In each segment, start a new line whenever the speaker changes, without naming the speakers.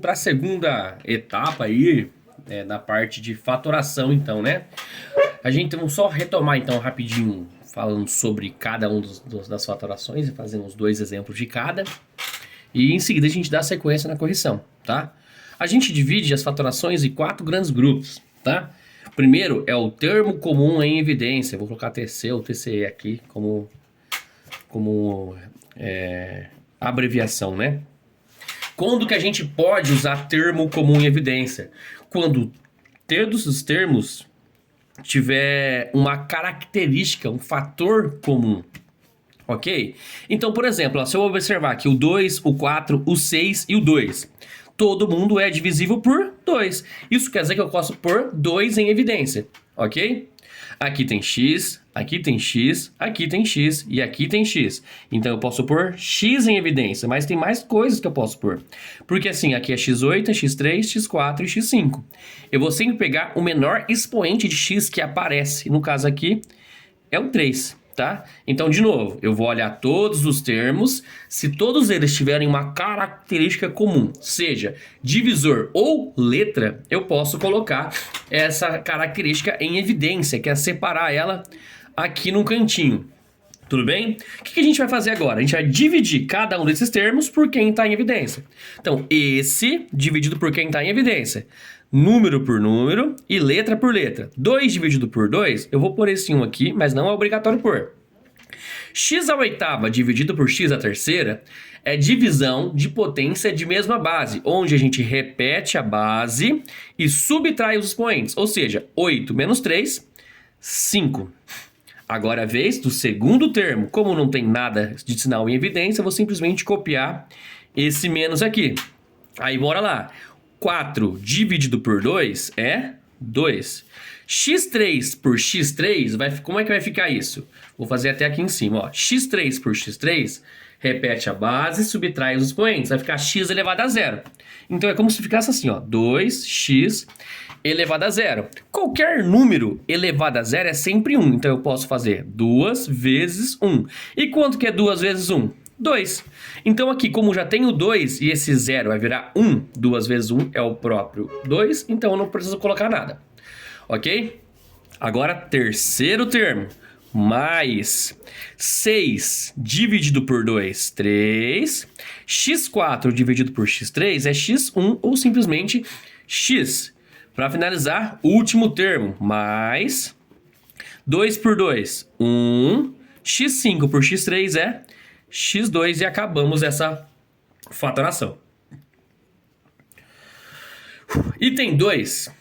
Para a segunda etapa aí, na parte de fatoração, então, né? A gente vamos só retomar então rapidinho, falando sobre cada um das fatorações e fazendo os dois exemplos de cada. E em seguida a gente dá sequência na correção, tá? A gente divide as fatorações em 4 grandes grupos, tá? O primeiro é o termo comum em evidência. Vou colocar TC ou TCE aqui como abreviação, né? Quando que a gente pode usar termo comum em evidência? Quando todos os termos tiver uma característica, um fator comum, ok? Então, por exemplo, ó, se eu observar aqui o 2, o 4, o 6 e o 2, todo mundo é divisível por 2. Isso quer dizer que eu posso pôr 2 em evidência, ok? Aqui tem x, aqui tem x, aqui tem x e aqui tem x. Então eu posso pôr x em evidência, mas tem mais coisas que eu posso pôr. Porque assim, aqui é x8, é x3, x4 e x5. Eu vou sempre pegar o menor expoente de x que aparece. No caso aqui é o 3. Tá? Então, de novo, eu vou olhar todos os termos, se todos eles tiverem uma característica comum, seja divisor ou letra, eu posso colocar essa característica em evidência, que é separar ela aqui no cantinho. Tudo bem? O que a gente vai fazer agora? A gente vai dividir cada um desses termos por quem está em evidência. Então, esse dividido por quem está em evidência. Número por número e letra por letra. 2 dividido por 2, eu vou pôr esse 1 aqui, mas não é obrigatório pôr. X à oitava dividido por x à terceira é divisão de potência de mesma base, onde a gente repete a base e subtrai os expoentes. Ou seja, 8 menos 3, 5. Agora é a vez do segundo termo. Como não tem nada de sinal em evidência, eu vou simplesmente copiar esse menos aqui. Aí bora lá. 4 dividido por 2 é 2. x3 por x3, como é que vai ficar isso? Vou fazer até aqui em cima, ó. x3 por x3, repete a base, subtrai os expoentes, vai ficar x elevado a zero. Então é como se ficasse assim, ó, 2x elevado a zero. Qualquer número elevado a zero é sempre 1, então eu posso fazer 2 vezes 1. E quanto que é 2 vezes 1? 2. Então aqui, como já tenho 2 e esse 0 vai virar 1, 2 vezes 1 é o próprio 2, então eu não preciso colocar nada. Ok? Agora, terceiro termo. Mais 6 dividido por 2, 3. x4 dividido por x3 é x1 ou simplesmente x. Para finalizar, último termo. Mais 2 por 2, 1. x5 por x3 é x2 e acabamos essa fatoração. Item 2.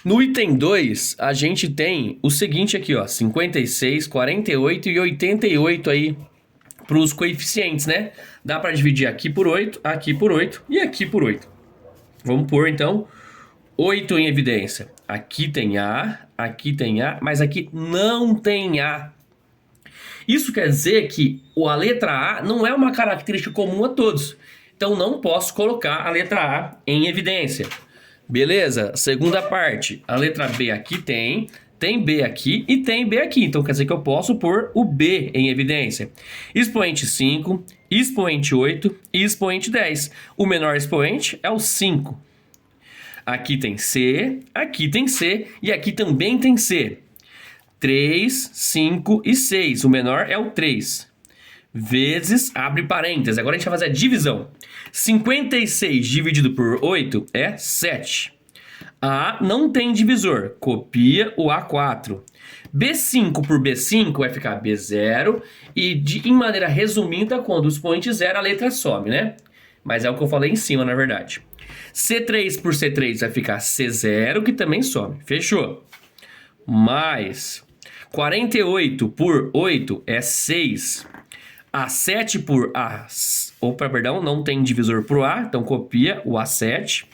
No item 2, a gente tem o seguinte aqui, ó, 56, 48 e 88 aí para os coeficientes, né? Dá para dividir aqui por 8 e aqui por 8. Vamos pôr, então, 8 em evidência. Aqui tem A, mas aqui não tem A. Isso quer dizer que a letra A não é uma característica comum a todos. Então, não posso colocar a letra A em evidência. Beleza? Segunda parte. A letra B aqui tem B aqui e tem B aqui. Então, quer dizer que eu posso pôr o B em evidência. Expoente 5, expoente 8 e expoente 10. O menor expoente é o 5. Aqui tem C e aqui também tem C. 3, 5 e 6. O menor é o 3. Vezes, abre parênteses. Agora a gente vai fazer a divisão. 56 dividido por 8 é 7. A não tem divisor. Copia o A4. B5 por B5 vai ficar B0. E em maneira resumida, quando o expoente zero, a letra some, né? Mas é o que eu falei em cima, na verdade. C3 por C3 vai ficar C0, que também some. Fechou? Mais 48 por 8 é 6. A7 por A... Opa, perdão, não tem divisor por A, então copia o A7.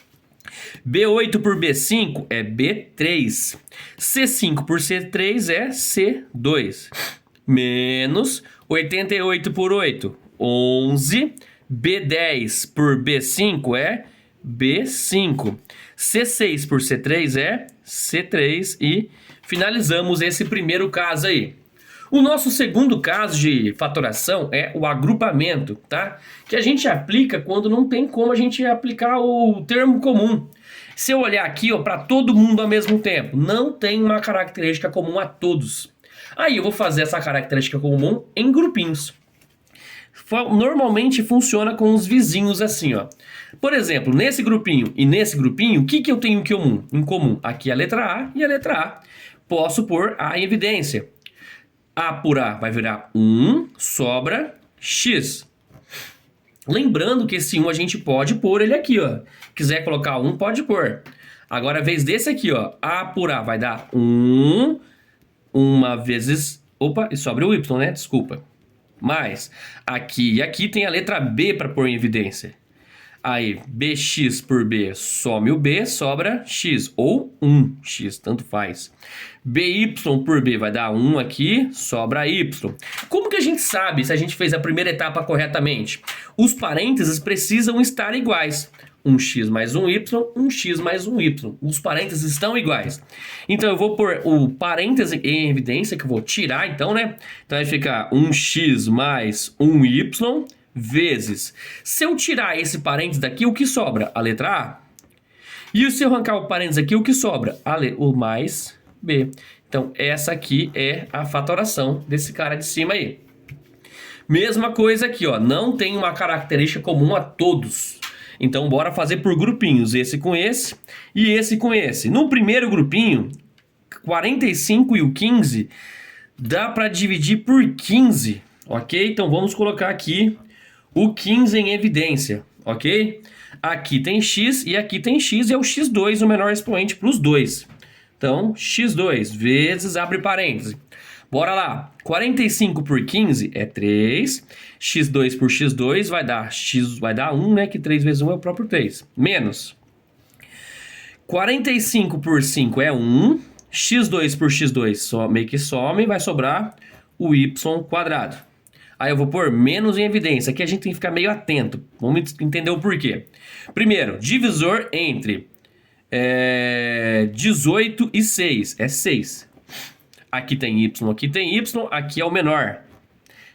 B8 por B5 é B3. C5 por C3 é C2. Menos 88 por 8, 11. B10 por B5 é B5. C6 por C3 é C3 e finalizamos esse primeiro caso aí. O nosso segundo caso de fatoração é o agrupamento, tá? Que a gente aplica quando não tem como a gente aplicar o termo comum. Se eu olhar aqui, ó, para todo mundo ao mesmo tempo, não tem uma característica comum a todos. Aí eu vou fazer essa característica comum em grupinhos. Normalmente funciona com os vizinhos assim, ó. Por exemplo, nesse grupinho e nesse grupinho, o que eu tenho em comum? Aqui a letra A e a letra A. Posso pôr A em evidência. A por A vai virar 1, sobra X. Lembrando que esse 1 a gente pode pôr ele aqui, ó. Quiser colocar 1, pode pôr. Agora, a vez desse aqui, ó, A por A vai dar 1, uma vezes... Opa, e sobra o Y, né? Desculpa. Mas aqui e aqui tem a letra B para pôr em evidência. Aí, BX por B, some o B, sobra X, ou 1X, tanto faz. BY por B vai dar 1 aqui, sobra Y. Como que a gente sabe se a gente fez a primeira etapa corretamente? Os parênteses precisam estar iguais. 1x mais 1y, 1x mais 1y. Os parênteses estão iguais. Então eu vou pôr o parêntese em evidência, que eu vou tirar então, né? Então vai ficar 1x mais 1y vezes. Se eu tirar esse parênteses daqui, o que sobra? A letra A. E se eu arrancar o parênteses aqui, o que sobra? O mais B. Então essa aqui é a fatoração desse cara de cima aí. Mesma coisa aqui, ó. Não tem uma característica comum a todos. Então, bora fazer por grupinhos, esse com esse e esse com esse. No primeiro grupinho, 45 e o 15, dá para dividir por 15, ok? Então, vamos colocar aqui o 15 em evidência, ok? Aqui tem x e aqui tem x, e é o x2 o menor expoente para os dois. Então, x2 vezes, abre parênteses. Bora lá, 45 por 15 é 3, x2 por x2 vai dar 1, né, que 3 vezes 1 é o próprio 3, menos 45 por 5 é 1, x2 por x2 meio que some, vai sobrar o y quadrado. Aí eu vou pôr menos em evidência, aqui a gente tem que ficar meio atento, vamos entender o porquê. Primeiro, divisor entre 18 e 6, é 6. Aqui tem y, aqui é o menor.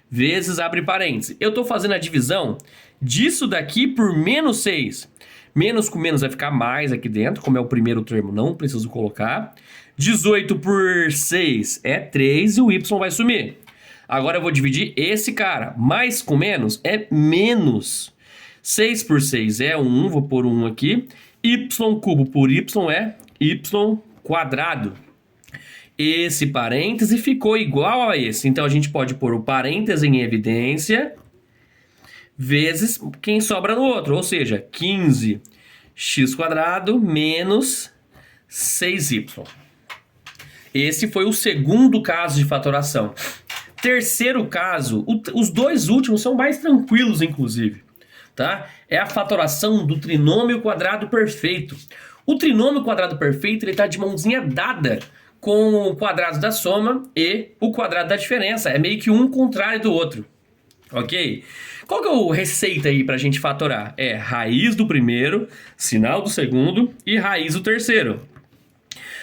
Vezes, abre parênteses. Eu estou fazendo a divisão disso daqui por menos 6. Menos com menos vai ficar mais aqui dentro, como é o primeiro termo, não preciso colocar. 18 por 6 é 3 e o y vai sumir. Agora eu vou dividir esse cara. Mais com menos é menos. 6 por 6 é 1, vou pôr 1 aqui. Y cubo por y é y quadrado. Esse parêntese ficou igual a esse. Então, a gente pode pôr o parêntese em evidência vezes quem sobra no outro. Ou seja, 15x² menos 6y. Esse foi o segundo caso de fatoração. Terceiro caso, os dois últimos são mais tranquilos, inclusive. Tá? É a fatoração do trinômio quadrado perfeito. O trinômio quadrado perfeito está de mãozinha dada com o quadrado da soma e o quadrado da diferença. É meio que um contrário do outro. Ok? Qual que é a receita aí para a gente fatorar? É raiz do primeiro, sinal do segundo e raiz do terceiro.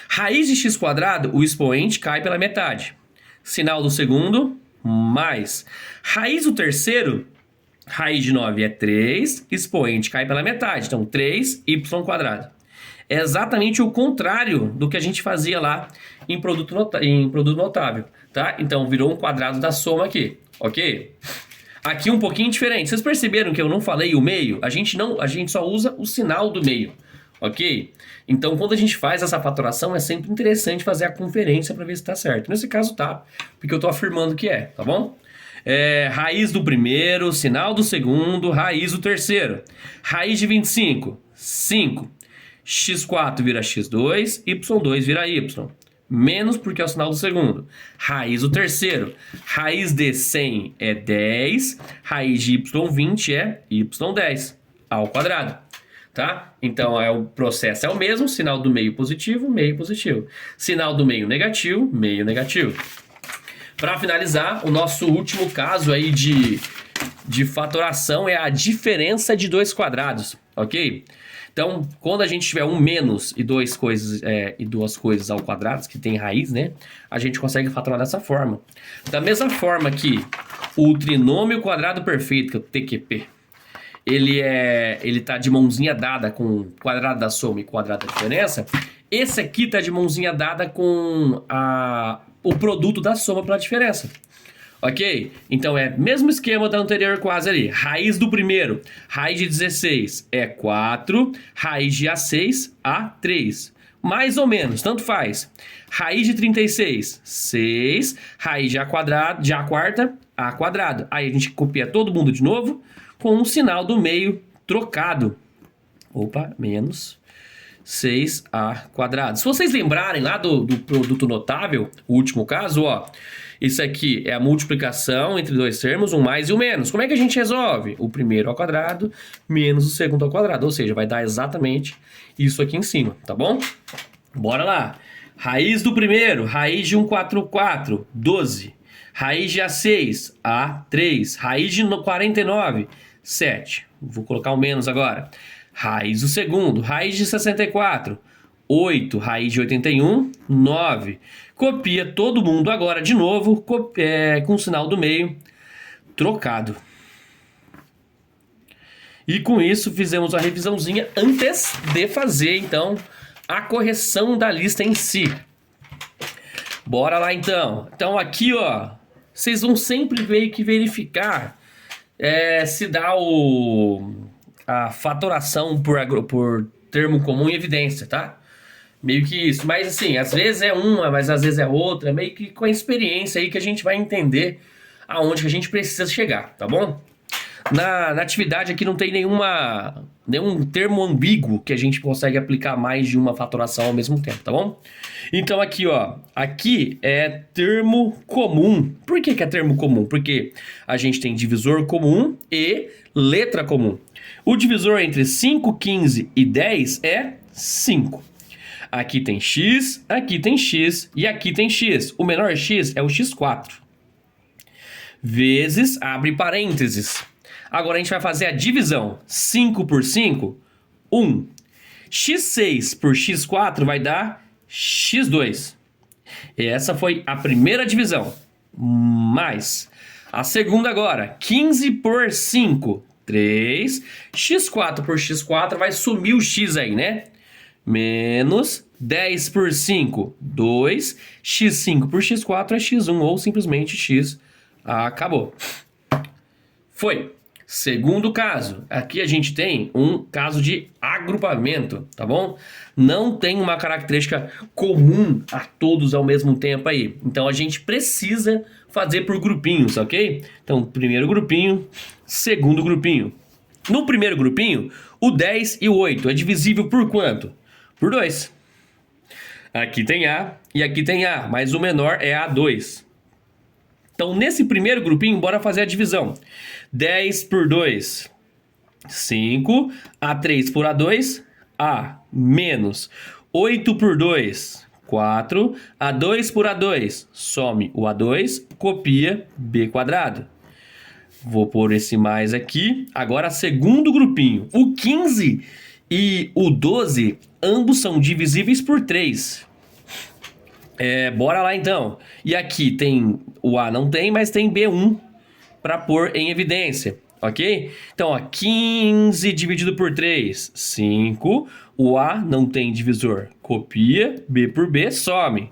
Raiz de x², o expoente cai pela metade. Sinal do segundo, mais. Raiz do terceiro, raiz de 9 é 3, expoente cai pela metade. Então, 3y². É exatamente o contrário do que a gente fazia lá em produto notável, tá? Então, virou um quadrado da soma aqui, ok? Aqui um pouquinho diferente. Vocês perceberam que eu não falei o meio? A gente só usa o sinal do meio, ok? Então, quando a gente faz essa fatoração, é sempre interessante fazer a conferência para ver se está certo. Nesse caso tá, porque eu estou afirmando que é, tá bom? Raiz do primeiro, sinal do segundo, raiz do terceiro. Raiz de 25, 5. x4 vira x2, y2 vira y. Menos porque é o sinal do segundo. Raiz do terceiro. Raiz de 100 é 10. Raiz de y20 é y10 ao quadrado. Tá? Então o processo é o mesmo. Sinal do meio positivo, meio positivo. Sinal do meio negativo, meio negativo. Para finalizar, o nosso último caso aí de fatoração é a diferença de dois quadrados. ok? Então, quando a gente tiver um menos e duas coisas ao quadrado, que tem raiz, né? A gente consegue fatorar dessa forma. Da mesma forma que o trinômio quadrado perfeito, que é o TQP, ele tá de mãozinha dada com o quadrado da soma e quadrado da diferença. Esse aqui tá de mãozinha dada com o produto da soma pela diferença. Ok? Então é mesmo esquema da anterior quase ali. Raiz do primeiro, raiz de 16 é 4, raiz de A6, A3. Mais ou menos, tanto faz. Raiz de 36, 6, raiz de A quadrado, de A quarta, A quadrado. Aí a gente copia todo mundo de novo com um sinal do meio trocado. Opa, menos 6A quadrado. Se vocês lembrarem lá do produto notável, o último caso, ó, isso aqui é a multiplicação entre dois termos, um mais e um menos. Como é que a gente resolve? O primeiro ao quadrado menos o segundo ao quadrado, ou seja, vai dar exatamente isso aqui em cima, tá bom? Bora lá. Raiz do primeiro, raiz de 144, 12. Raiz de A6, A3. Raiz de 49, 7. Vou colocar o menos agora. Raiz do segundo, raiz de 64, 8. Raiz de 81, 9. Copia todo mundo agora de novo, com o sinal do meio trocado. E com isso fizemos a revisãozinha antes de fazer, então, a correção da lista em si. Bora lá, então. Então, aqui, ó, vocês vão sempre ver que verificar se dá a fatoração por termo comum em evidência, tá? Meio que isso. Mas, assim, às vezes é uma, mas às vezes é outra. Meio que com a experiência aí que a gente vai entender aonde que a gente precisa chegar, tá bom? Na atividade aqui não tem nenhum termo ambíguo que a gente consegue aplicar mais de uma fatoração ao mesmo tempo, tá bom? Então aqui, ó, aqui é termo comum. Por que é termo comum? Porque a gente tem divisor comum e letra comum. O divisor entre 5, 15 e 10 é 5. Aqui tem x e aqui tem x. O menor x é o x4. Vezes, abre parênteses. Agora a gente vai fazer a divisão. 5 por 5, 1. x6 por x4 vai dar x2. Essa foi a primeira divisão. Mais. A segunda agora. 15 por 5, 3. x4 por x4 vai sumir o x aí, né? Menos 10 por 5, 2. x5 por x4 é x1 ou simplesmente x. Acabou. Foi. Segundo caso, aqui a gente tem um caso de agrupamento, tá bom? Não tem uma característica comum a todos ao mesmo tempo aí. Então a gente precisa fazer por grupinhos, ok? Então, primeiro grupinho, segundo grupinho. No primeiro grupinho, o 10 e o 8 é divisível por quanto? Por 2. Aqui tem A e aqui tem A, mas o menor é A2. Então, nesse primeiro grupinho, bora fazer a divisão. 10 por 2, 5. A3 por A2, A. Menos 8 por 2, 4. A2 por A2, some o A2, copia B quadrado. Vou pôr esse mais aqui. Agora, segundo grupinho. O 15 e o 12, ambos são divisíveis por 3. Bora lá então. E aqui tem o A não tem, mas tem B1 para pôr em evidência, ok? Então, ó, 15 dividido por 3, 5. O A não tem divisor, copia, B por B, some.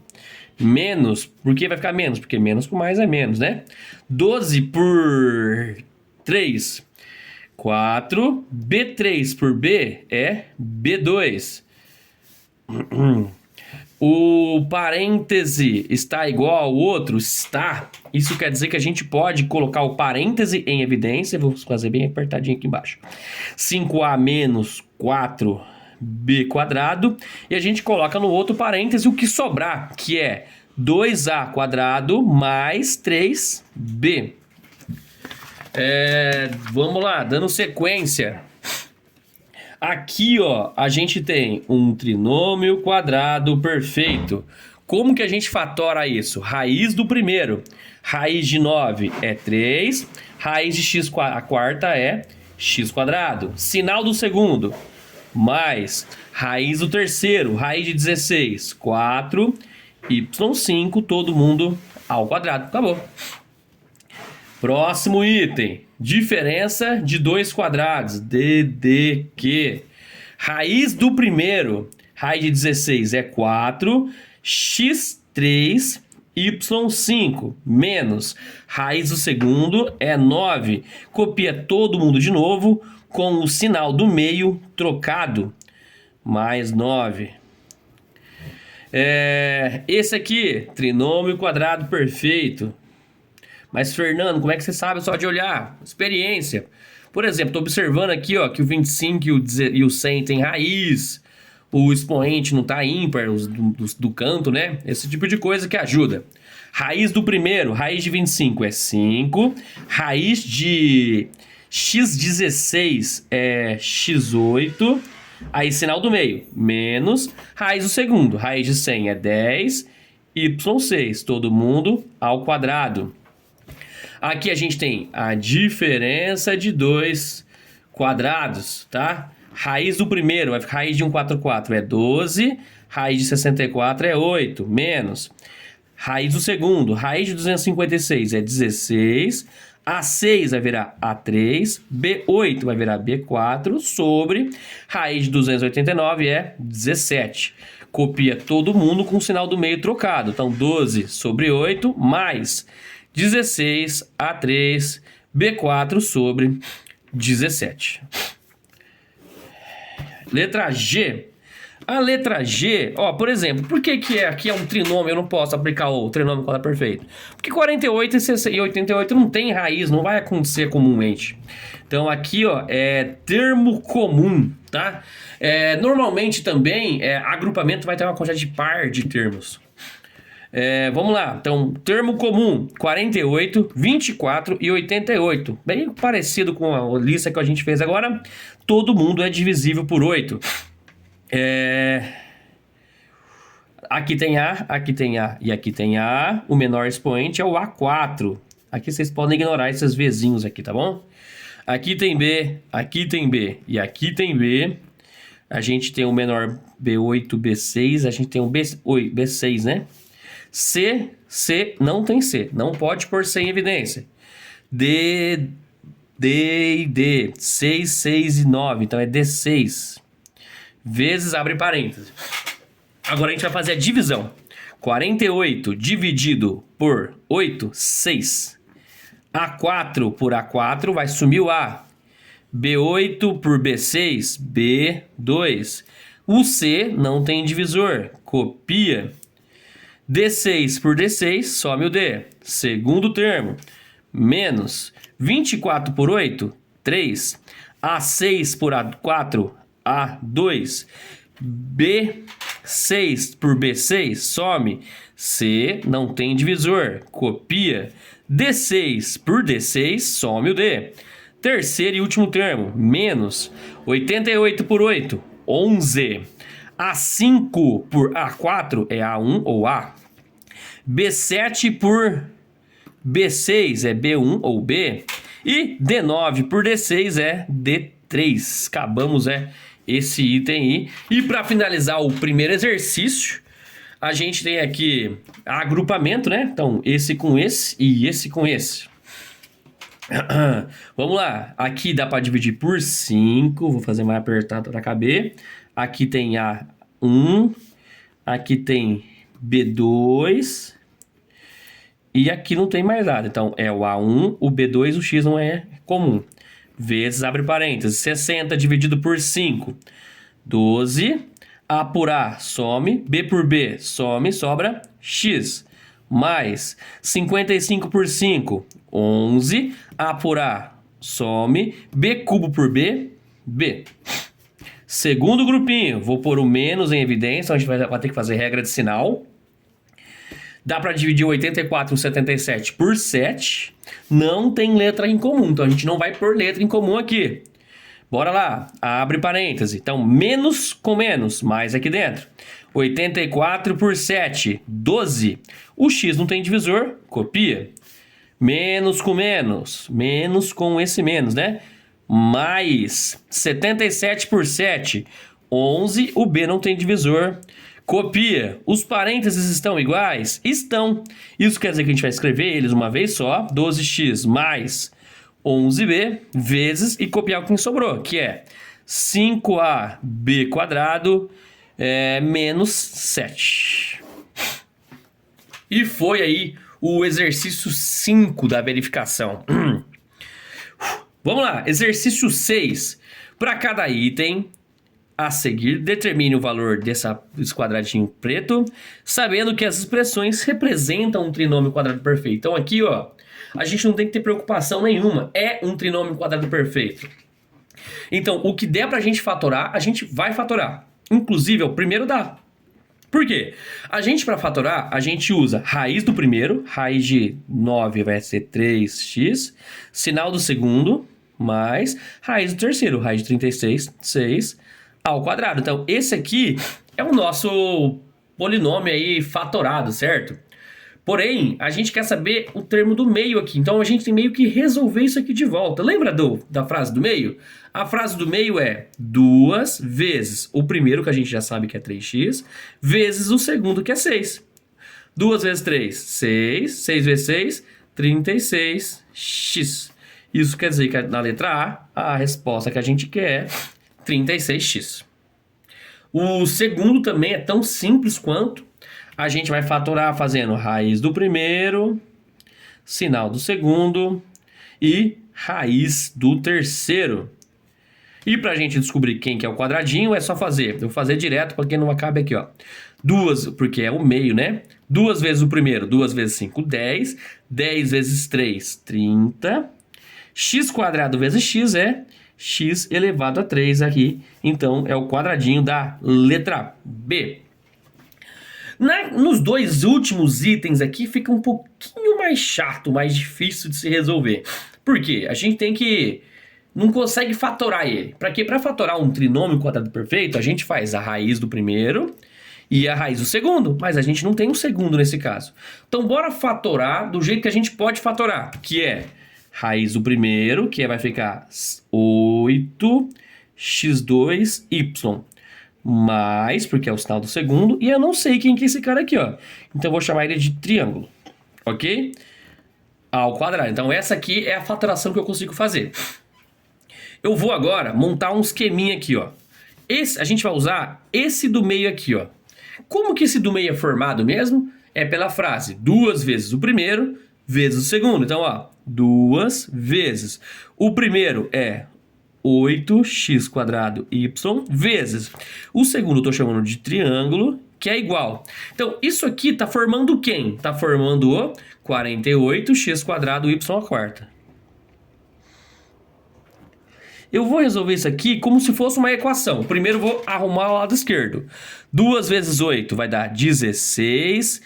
Menos, por que vai ficar menos? Porque menos com mais é menos, né? 12 por 3, 4. B3 por B é B2. O parêntese está igual ao outro? Está. Isso quer dizer que a gente pode colocar o parêntese em evidência. Vou fazer bem apertadinho aqui embaixo. 5A menos 4B quadrado. E a gente coloca no outro parêntese o que sobrar, que é 2A quadrado mais 3B. Vamos lá, dando sequência. Aqui, ó, a gente tem um trinômio quadrado perfeito. Como que a gente fatora isso? Raiz do primeiro. Raiz de 9 é 3. Raiz de x a quarta é x quadrado. Sinal do segundo, mais raiz do terceiro, raiz de 16, 4, y5, todo mundo ao quadrado. Acabou. Próximo item, diferença de dois quadrados, DDQ. Raiz do primeiro, raiz de 16 é 4, x3, y5, menos raiz do segundo é 9. Copia todo mundo de novo, com o sinal do meio trocado, mais 9. Esse aqui, trinômio quadrado perfeito. Mas, Fernando, como é que você sabe só de olhar? Experiência. Por exemplo, estou observando aqui ó, que o 25 e o 100 tem raiz, o expoente não está ímpar do canto, né? Esse tipo de coisa que ajuda. Raiz do primeiro, raiz de 25 é 5, raiz de x16 é x8, aí sinal do meio, menos, raiz do segundo, raiz de 100 é 10, y6, todo mundo ao quadrado. Aqui a gente tem a diferença de dois quadrados, tá? Raiz do primeiro, raiz de 144 é 12, raiz de 64 é 8, menos. Raiz do segundo, raiz de 256 é 16, A6 vai virar A3, B8 vai virar B4, sobre raiz de 289 é 17. Copia todo mundo com o sinal do meio trocado. Então, 12 sobre 8, mais 16, A3, B4 sobre 17. Letra G. A letra G, ó, por exemplo, por que aqui é um trinômio, eu não posso aplicar o trinômio quadrado perfeito? Porque 48 e 88 não tem raiz, não vai acontecer comumente. Então aqui, ó, é termo comum, tá? Normalmente também, agrupamento vai ter uma quantidade de par de termos. Vamos lá, então, termo comum, 48, 24 e 88. Bem parecido com a lista que a gente fez agora, todo mundo é divisível por 8. Aqui tem A, aqui tem A e aqui tem A. O menor expoente é o A4. Aqui vocês podem ignorar esses Vzinhos aqui, tá bom? Aqui tem B e aqui tem B. A gente tem o menor B8, B6. A gente tem o B6, né? C não tem C. Não pode pôr C em evidência. D e D. 6, 6 e 9. Então é D6. Vezes, abre parênteses. Agora a gente vai fazer a divisão. 48 dividido por 8, 6. A4 por A4 vai sumir o A. B8 por B6, B2. O C não tem divisor, copia. D6 por D6, some o D. Segundo termo, menos 24 por 8, 3. A6 por A4, A2. B6 por B6, some. C não tem divisor, copia. D6 por D6, some o D. Terceiro e último termo, menos 88 por 8, 11. A5 por A4 é A1 ou A. B7 por B6 é B1 ou B. E D9 por D6 é D3. Acabamos esse item aí. E para finalizar o primeiro exercício, a gente tem aqui agrupamento, né? Então, esse com esse e esse com esse. Vamos lá. Aqui dá para dividir por 5. Vou fazer mais apertado para caber. Aqui tem A1. Aqui tem B2. E aqui não tem mais nada. Então, é o A1, o B2, o X não é comum. Vezes, abre parênteses, 60 dividido por 5, 12. A por A, some. B por B, some, sobra X. Mais 55 por 5, 11. A por A, some. B cubo por B, B. Segundo grupinho, vou pôr o menos em evidência, então a gente vai ter que fazer regra de sinal. Dá para dividir 84 e 77 por 7. Não tem letra em comum, então a gente não vai pôr letra em comum aqui. Bora lá, abre parêntese. Então, menos com menos, mais aqui dentro. 84 por 7, 12. O X não tem divisor, copia. Menos com esse menos, né? mais 77 por 7, 11. O B não tem divisor. Copia. Os parênteses estão iguais? Estão. Isso quer dizer que a gente vai escrever eles uma vez só. 12x mais 11b vezes e copiar o que sobrou, que é 5ab quadrado menos 7. E foi aí o exercício 5 da verificação. Vamos lá, exercício 6. Para cada item a seguir, determine o valor desse quadradinho preto, sabendo que as expressões representam um trinômio quadrado perfeito. Então aqui, ó, a gente não tem que ter preocupação nenhuma. É um trinômio quadrado perfeito. Então, o que der pra gente fatorar, a gente vai fatorar. Inclusive, o primeiro dá. Por quê? A gente, para fatorar, a gente usa raiz do primeiro, raiz de 9 vai ser 3x, sinal do segundo, mais raiz do terceiro, raiz de 36, 6 ao quadrado. Então, esse aqui é o nosso polinômio aí fatorado, certo? Porém, a gente quer saber o termo do meio aqui. Então, a gente tem meio que resolver isso aqui de volta. Lembra da frase do meio? A frase do meio é 2 vezes o primeiro, que a gente já sabe que é 3x, vezes o segundo, que é 6. 2 vezes 3, 6. 6 vezes 6, 36x. Isso quer dizer que na letra a resposta que a gente quer é 36x. O segundo também é tão simples quanto. A gente vai fatorar fazendo raiz do primeiro, sinal do segundo e raiz do terceiro. E para a gente descobrir quem que é o quadradinho, é só fazer. Eu vou fazer direto para que não acabe aqui, ó. 2, porque é o meio, né? 2 vezes o primeiro, 2 vezes 5, 10. 10 vezes 3, 30. X quadrado vezes x é x elevado a 3 aqui. Então, é o quadradinho da letra B. Nos dois últimos itens aqui fica um pouquinho mais chato, mais difícil de se resolver. Por quê? A gente tem que... não consegue fatorar ele. Para quê? Para fatorar um trinômio quadrado perfeito, a gente faz a raiz do primeiro e a raiz do segundo. Mas a gente não tem um segundo nesse caso. Então, bora fatorar do jeito que a gente pode fatorar. Que é raiz do primeiro, que vai ficar 8x2y. Mais, porque é o sinal do segundo, e eu não sei quem que é esse cara aqui, ó. Então eu vou chamar ele de triângulo, ok? Ao quadrado. Então essa aqui é a fatoração que eu consigo fazer. Eu vou agora montar um esqueminha aqui, ó. A gente vai usar esse do meio aqui, ó. Como que esse do meio é formado mesmo? É pela frase 2 vezes o primeiro vezes o segundo. Então, ó, 2 vezes. O primeiro é 8x quadrado y vezes. O segundo eu estou chamando de triângulo, que é igual. Então, isso aqui está formando quem? Está formando o 48x quadrado y à quarta. Eu vou resolver isso aqui como se fosse uma equação. Primeiro eu vou arrumar o lado esquerdo. 2 vezes 8 vai dar 16x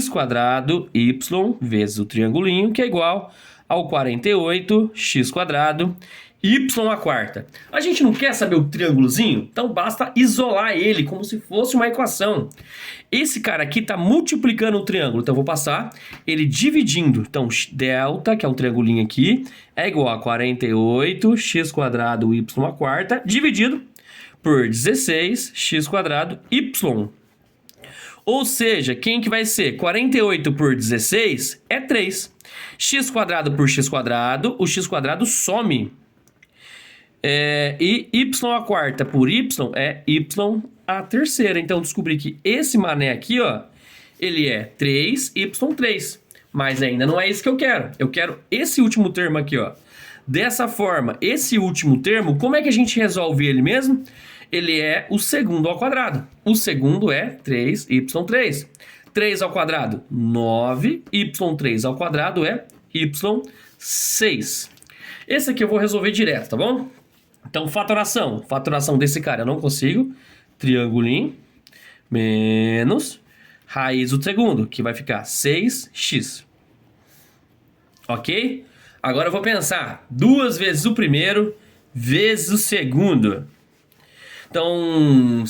quadrado y vezes o triangulinho, que é igual ao 48x quadrado y à quarta. A gente não quer saber o triângulozinho? Então basta isolar ele como se fosse uma equação. Esse cara aqui está multiplicando o triângulo, então eu vou passar ele dividindo. Então delta, que é um triangulinho aqui, é igual a 48x quadrado y à quarta, dividido por 16x quadrado y. Ou seja, quem que vai ser? 48 por 16 é 3. X quadrado por x quadrado, o x quadrado some. E y à quarta por y é y à terceira. Então, descobri que esse mané aqui, ó, ele é 3y3. Mas ainda não é isso que eu quero. Eu quero esse último termo aqui, ó. Dessa forma, esse último termo, como é que a gente resolve ele mesmo? Ele é o segundo ao quadrado. O segundo é 3y3. 3 ao quadrado, 9. Y3 ao quadrado é y6. Esse aqui eu vou resolver direto, tá bom? Então, fatoração. Fatoração desse cara eu não consigo. Triangulinho menos raiz do segundo, que vai ficar 6x. Ok? Agora eu vou pensar 2 vezes o primeiro vezes o segundo. Então,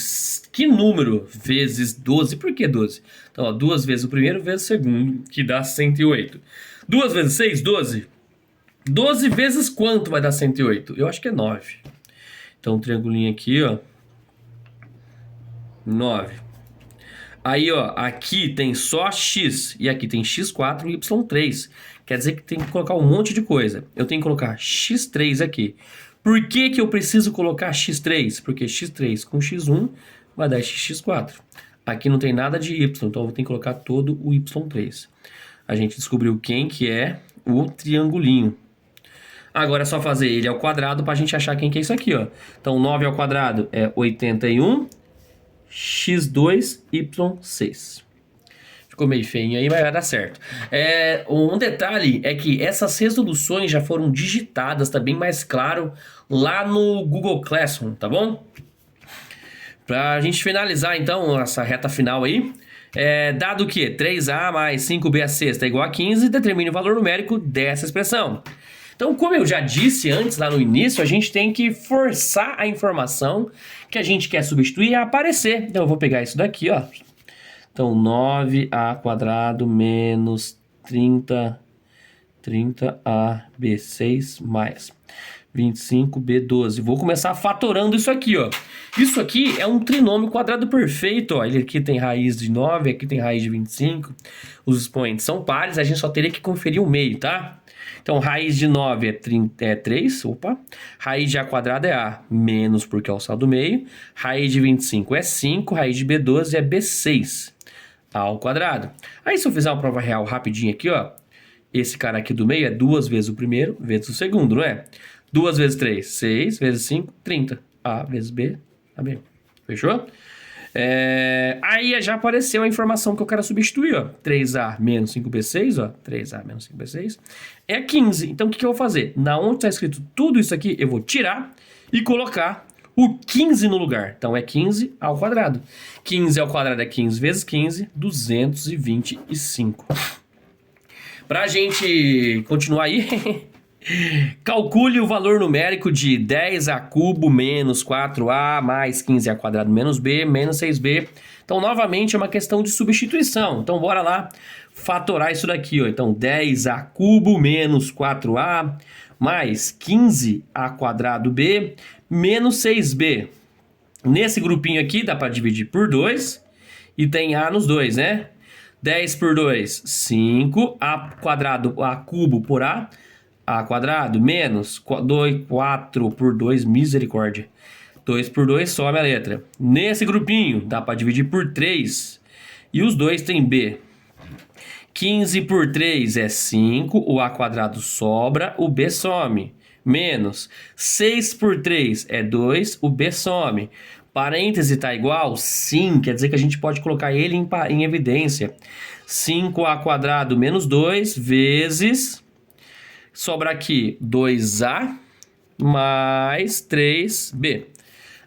que número vezes 12? Por que 12? Então, ó, 2 vezes o primeiro vezes o segundo, que dá 108. 2 vezes 6, 12. 12 vezes quanto vai dar 108? Eu acho que é 9. Então, um triangulinho aqui, ó. 9. Aí, ó, aqui tem só x, e aqui tem x4 e y3. Quer dizer que tem que colocar um monte de coisa. Eu tenho que colocar x3 aqui. Por que que eu preciso colocar x3? Porque x3 com x1 vai dar x4. Aqui não tem nada de y, então eu vou ter que colocar todo o y3. A gente descobriu quem que é o triangulinho. Agora é só fazer ele ao quadrado para a gente achar quem que é isso aqui, ó. Então, 9 ao quadrado é 81, x2, y6. Ficou meio feinho aí, mas vai dar certo. Um detalhe é que essas resoluções já foram digitadas, tá bem mais claro, lá no Google Classroom, tá bom? Pra gente finalizar, então, essa reta final aí, dado que 3a mais 5b à sexta é igual a 15, determine o valor numérico dessa expressão. Então, como eu já disse antes, lá no início, a gente tem que forçar a informação que a gente quer substituir a aparecer. Então, eu vou pegar isso daqui, ó. Então, 9a² menos 30ab6 mais 25b12. Vou começar fatorando isso aqui, ó. Isso aqui é um trinômio quadrado perfeito, ó. Ele aqui tem raiz de 9, aqui tem raiz de 25. Os expoentes são pares, a gente só teria que conferir o meio, tá? Então, raiz de 9 é 3, opa. Raiz de a² é a, menos porque é o saldo do meio. Raiz de 25 é 5, raiz de b12 é b6 ao quadrado. Aí, se eu fizer uma prova real rapidinho aqui, ó. Esse cara aqui do meio é 2 vezes o primeiro, vezes o segundo, não é? 2 vezes 3, 6, vezes 5, 30. A vezes B, AB. Fechou? Aí já apareceu a informação que eu quero substituir, ó. 3A menos 5B6, ó. 3A menos 5B6 é 15. Então, o que eu vou fazer? Na onde está escrito tudo isso aqui, eu vou tirar e colocar o 15 no lugar. Então, é 15 ao quadrado. 15 ao quadrado é 15 vezes 15, 225. Pra gente continuar aí... Calcule o valor numérico de 10a³ menos 4a mais 15a² menos b menos 6b. Então, novamente, é uma questão de substituição. Então, bora lá fatorar isso daqui, ó. Então, 10a³ menos 4a mais 15a² b menos 6b. Nesse grupinho aqui, dá para dividir por 2 e tem a nos dois, né? 10 por 2, 5, a² por a quadrado, menos 4 por 2, misericórdia. 2 por 2, some a letra. Nesse grupinho, dá para dividir por 3. E os dois tem B. 15 por 3 é 5, o a² sobra, o B some. Menos 6 por 3 é 2, o B some. Parêntese tá igual? Sim, quer dizer que a gente pode colocar ele em evidência. 5a² menos 2 vezes... Sobra aqui 2a mais 3b.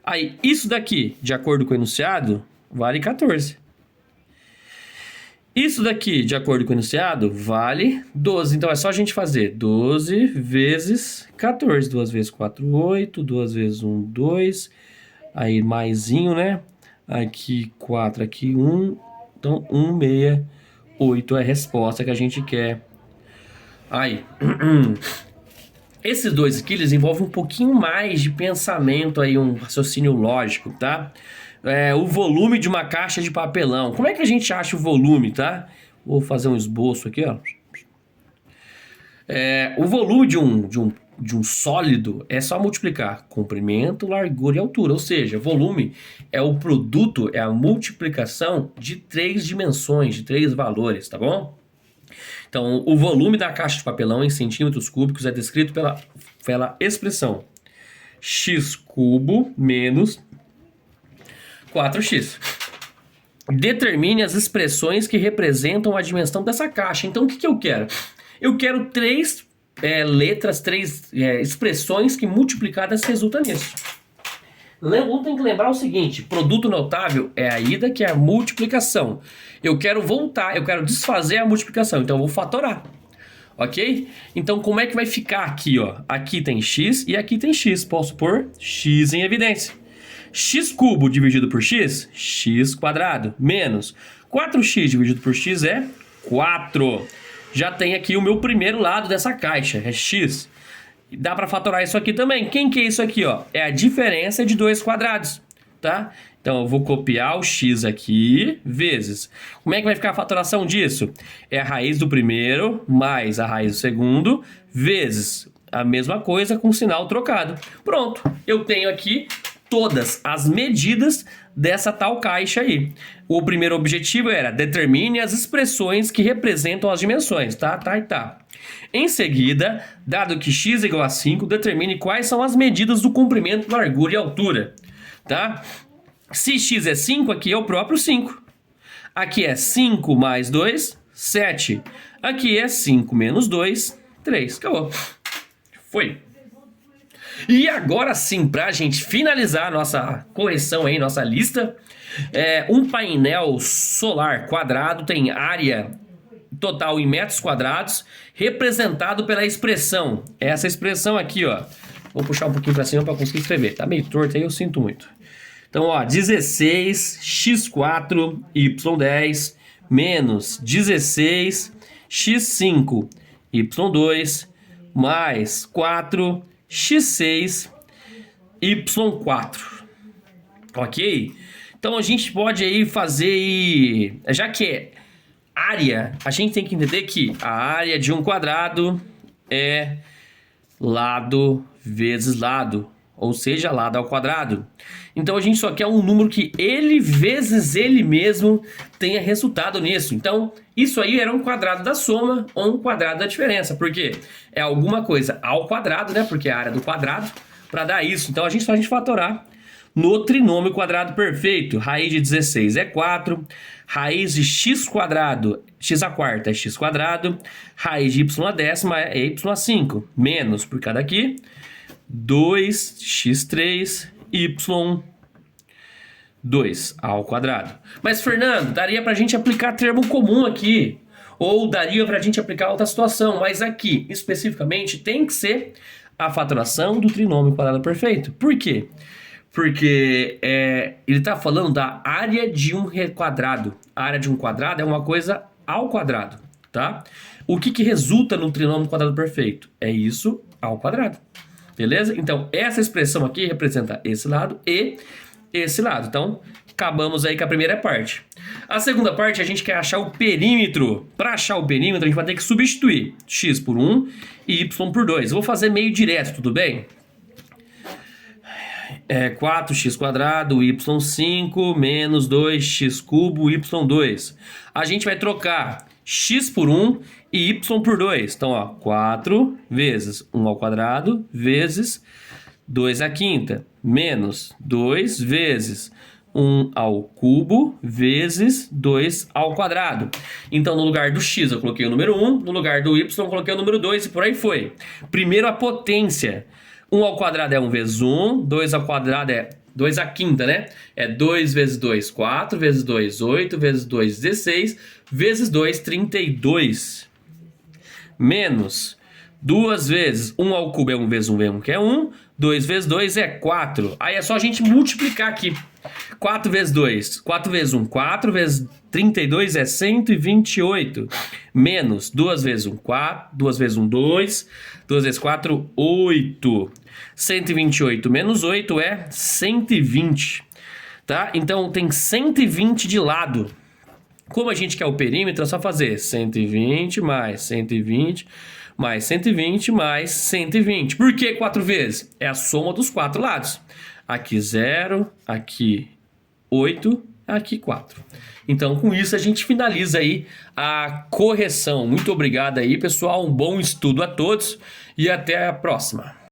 Aí, isso daqui, de acordo com o enunciado, vale 14. Isso daqui, de acordo com o enunciado, vale 12. Então, é só a gente fazer 12 vezes 14. 2 vezes 4, 8. 2 vezes 1, 2. Aí, maisinho, né? Aqui, 4. Aqui, 1. Então, 168 é a resposta que a gente quer. Aí, esses dois aqui, eles envolvem um pouquinho mais de pensamento aí, um raciocínio lógico, tá? O volume de uma caixa de papelão. Como é que a gente acha o volume, tá? Vou fazer um esboço aqui, ó. O volume de um sólido é só multiplicar comprimento, largura e altura. Ou seja, volume é o produto, é a multiplicação de 3 dimensões, de 3 valores, tá bom? Então, o volume da caixa de papelão em centímetros cúbicos é descrito pela expressão x³ menos 4x. Determine as expressões que representam a dimensão dessa caixa. Então, o que eu quero? Eu quero 3 letras, 3 expressões que multiplicadas resultam nisso. Tem que lembrar o seguinte, produto notável é a ida, que é a multiplicação. Eu quero voltar, eu quero desfazer a multiplicação, então eu vou fatorar. Ok? Então, como é que vai ficar aqui, ó? Aqui tem x e aqui tem x. Posso pôr x em evidência. x³ dividido por x, x², menos 4x dividido por x é 4. já tem aqui o meu primeiro lado dessa caixa, é x. Dá para fatorar isso aqui também. Quem que é isso aqui, ó? É a diferença de dois quadrados, tá? Então eu vou copiar o x aqui, vezes. Como é que vai ficar a fatoração disso? É a raiz do primeiro mais a raiz do segundo, vezes a mesma coisa com sinal trocado. Pronto, eu tenho aqui todas as medidas dessa tal caixa aí. O primeiro objetivo era determine as expressões que representam as dimensões, tá? Em seguida, dado que x é igual a 5, determine quais são as medidas do comprimento, largura e altura, tá? Se x é 5, aqui é o próprio 5. Aqui é 5 mais 2, 7. Aqui é 5 menos 2, 3. Acabou. Foi. E agora sim, para a gente finalizar a nossa correção aí, nossa lista, um painel solar quadrado tem área total em metros quadrados, representado pela expressão. Essa expressão aqui, ó. Vou puxar um pouquinho para cima para conseguir escrever. Tá meio torto aí, eu sinto muito. Então, ó, 16 x4 y10 menos 16 x5 y2 mais 4 x6 y4. Ok? Então a gente pode aí fazer, já que é área, a gente tem que entender que a área de um quadrado é lado vezes lado, ou seja, lado ao quadrado. Então a gente só quer um número que ele vezes ele mesmo tenha resultado nisso. Então isso aí era um quadrado da soma ou um quadrado da diferença, porque é alguma coisa ao quadrado, né? Porque é a área do quadrado para dar isso. Então a gente fatorar no trinômio quadrado perfeito. Raiz de 16 é 4, raiz de x quadrado, x a quarta é x quadrado, raiz de y a décima é y a 5, menos por cada aqui, 2x3 y2 ao quadrado. Mas, Fernando, daria pra gente aplicar termo comum aqui, ou daria pra gente aplicar outra situação, mas aqui, especificamente, tem que ser a fatoração do trinômio quadrado perfeito. Por quê? Porque ele está falando da área de um quadrado. A área de um quadrado é uma coisa ao quadrado, tá? O que resulta no trinômio quadrado perfeito? É isso ao quadrado, beleza? Então, essa expressão aqui representa esse lado e esse lado. Então, acabamos aí com a primeira parte. A segunda parte, a gente quer achar o perímetro. Para achar o perímetro, a gente vai ter que substituir x por 1 e y por 2. Eu vou fazer meio direto, tudo bem? 4x quadrado, y5, menos 2x cubo, y2. A gente vai trocar x por 1 e y por 2. Então, ó, 4 vezes 1 ao quadrado, vezes 2 à quinta, menos 2 vezes 1 ao cubo, vezes 2 ao quadrado. Então, no lugar do x, eu coloquei o número 1, no lugar do y, eu coloquei o número 2 e por aí foi. Primeiro, a potência. 1 ao quadrado é 1 vezes 1, 2 ao quadrado é 2 à quinta, né? É 2 vezes 2, 4, vezes 2, 8, vezes 2, 16, vezes 2, 32. Menos 2 vezes 1 ao cubo é 1 vezes 1, que é 1. 2 vezes 2 é 4. Aí é só a gente multiplicar aqui. 4 vezes 2, 4 vezes 1, 4 vezes 32 é 128. Menos 2 vezes 1, 4. 2 vezes 1, 2. 2 vezes 4, 8. 128 menos 8 é 120. Tá? Então tem 120 de lado. Como a gente quer o perímetro, é só fazer 120 mais 120 mais 120 mais 120. Por que 4 vezes? É a soma dos 4 lados. Aqui 0, aqui 8, aqui 4. Então, com isso, a gente finaliza aí a correção. Muito obrigado aí, pessoal. Um bom estudo a todos e até a próxima.